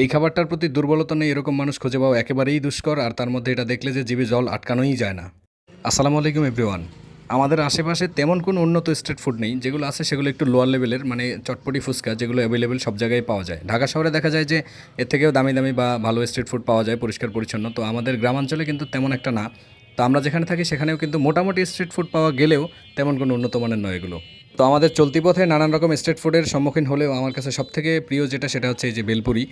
এই খাবারটার প্রতি দুর্বলতা নেই এরকম মানুষ খুঁজে পাওয়া একেবারেই দুষ্কর, আর তার মধ্যে এটা দেখলে যে জিভে জল আটকানোই যায় না। আসসালামু আলাইকুম এভরিওয়ান। আমাদের আশেপাশে তেমন কোনো উন্নত স্ট্রিট ফুড নেই, যেগুলো আছে সেগুলো একটু লোয়ার লেভেলের, মানে চটপটি ফুচকা যেগুলো অ্যাভেলেবেল সব জায়গায় পাওয়া যায়। ঢাকা শহরে দেখা যায় যে এর থেকেও দামি দামি বা ভালো স্ট্রিট ফুড পাওয়া যায় পরিষ্কার পরিচ্ছন্ন, তো আমাদের গ্রামাঞ্চলে কিন্তু তেমন একটা না। তো আমরা যেখানে থাকি সেখানেও কিন্তু মোটামুটি স্ট্রিট ফুড পাওয়া গেলেও তেমন কোনো উন্নত মানের নয় এগুলো। তো আমাদের চলতি পথে নানান রকম স্ট্রিট ফুডের সম্মুখীন হলেও আমার কাছে সবথেকে প্রিয় যেটা সেটা হচ্ছে এই যে বেলপুরি।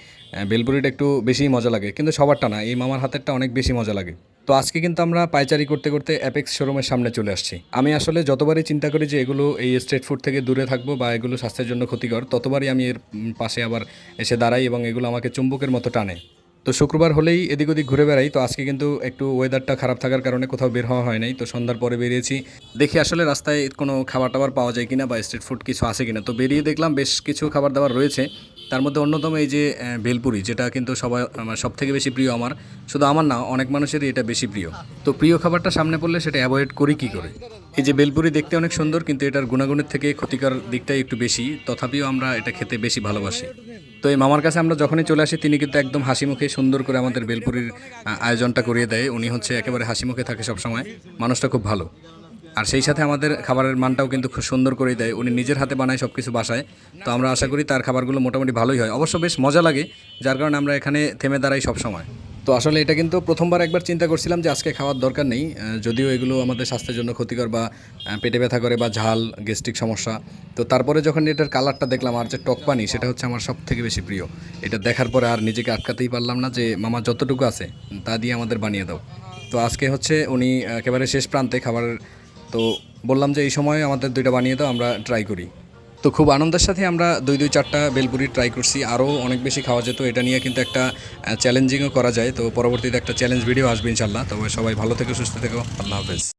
বেলপুরিটা একটু বেশিই মজা লাগে, কিন্তু সবারটা না, এই মামার হাতেরটা অনেক বেশি মজা লাগে। তো আজকে কিন্তু আমরা পাইচারি করতে করতে অ্যাপেক্স শোরুমের সামনে চলে আসছি। আমি আসলে যতবারই চিন্তা করি যে এগুলো এই স্ট্রিট ফুড থেকে দূরে থাকবো বা এগুলো স্বাস্থ্যের জন্য ক্ষতিকর, ততবারই আমি এর পাশে আবার এসে দাঁড়াই এবং এগুলো আমাকে চুম্বকের মতো টানে। তো শুক্রবার হলেই এদিক ওদিক ঘুরে বেড়াই। তো আজকে কিন্তু একটু ওয়েদারটা খারাপ থাকার কারণে কোথাও বের হওয়া হয় নাই, তো সন্ধ্যার পরে বেরিয়েছি। দেখি আসলে রাস্তায় কোনো খাবার টাবার পাওয়া যায় কিনা বা স্ট্রিট ফুড কিছু আছে কিনা। তো বেরিয়ে দেখলাম বেশ কিছু খাবার দাবার রয়েছে, তার মধ্যে অন্যতম এই যে ভেলপুরি, যেটা কিন্তু সবাই সব থেকে বেশি প্রিয় আমার। শুধু আমার না, অনেক মানুষেরই এটা বেশি প্রিয়। তো প্রিয় খাবারটা সামনে পড়লে সেটা অ্যাভয়েড করি কী করে। এই যে বেলপুরি দেখতে অনেক সুন্দর, কিন্তু এটার গুণাগুণের থেকে ক্ষতিকর দিকটাই একটু বেশি, তথাপিও আমরা এটা খেতে বেশি ভালোবাসি। তো এই মামার কাছে আমরা যখনই চলে আসি তিনি কিন্তু একদম হাসি মুখে সুন্দর করে আমাদের বেলপুরির আয়োজনটা করিয়ে দেয়। উনি হচ্ছে একেবারে হাসি মুখে থাকে সবসময়, মানুষটা খুব ভালো। আর সেই সাথে আমাদের খাবারের মানটাও কিন্তু খুব সুন্দর করেই দেয়, উনি নিজের হাতে বানায় সব কিছু বাসায়। তো আমরা আশা করি তার খাবারগুলো মোটামুটি ভালোই হয়, অবশ্য বেশ মজা লাগে, যার কারণে আমরা এখানে থেমে দাঁড়াই সব সময়। তো আসলে এটা কিন্তু প্রথমবার একবার চিন্তা করছিলাম যে আজকে খাওয়ার দরকার নেই, যদিও এগুলো আমাদের স্বাস্থ্যের জন্য ক্ষতিকর বা পেটে ব্যথা করে বা ঝাল গ্যাস্ট্রিক সমস্যা। তো তারপরে যখন এটার কালারটা দেখলাম আর যে টক পানি, সেটা হচ্ছে আমার সব থেকে বেশি প্রিয়। এটা দেখার পরে আর নিজেকে আটকাতেই পারলাম না, যে মামা যতটুকু আছে তা দিয়ে আমাদের বানিয়ে দাও। তো আজকে হচ্ছে উনি একেবারে শেষ প্রান্তে খাবারের, তো বললাম যে এই সময় আমাদের দুইটা বানিয়ে দাও, আমরা ট্রাই করি। তো খুব আনন্দের সাথে আমরা দুই চারটা বেলপুরি ট্রাই করছি, আরও অনেক বেশি খাওয়া যেত। এটা নিয়ে কিন্তু একটা চ্যালেঞ্জিংও করা যায়, তো পরবর্তীতে একটা চ্যালেঞ্জ ভিডিও আসবে ইনশাল্লাহ। তবে সবাই ভালো থেকো, সুস্থ থেকো, আল্লাহ হাফেজ।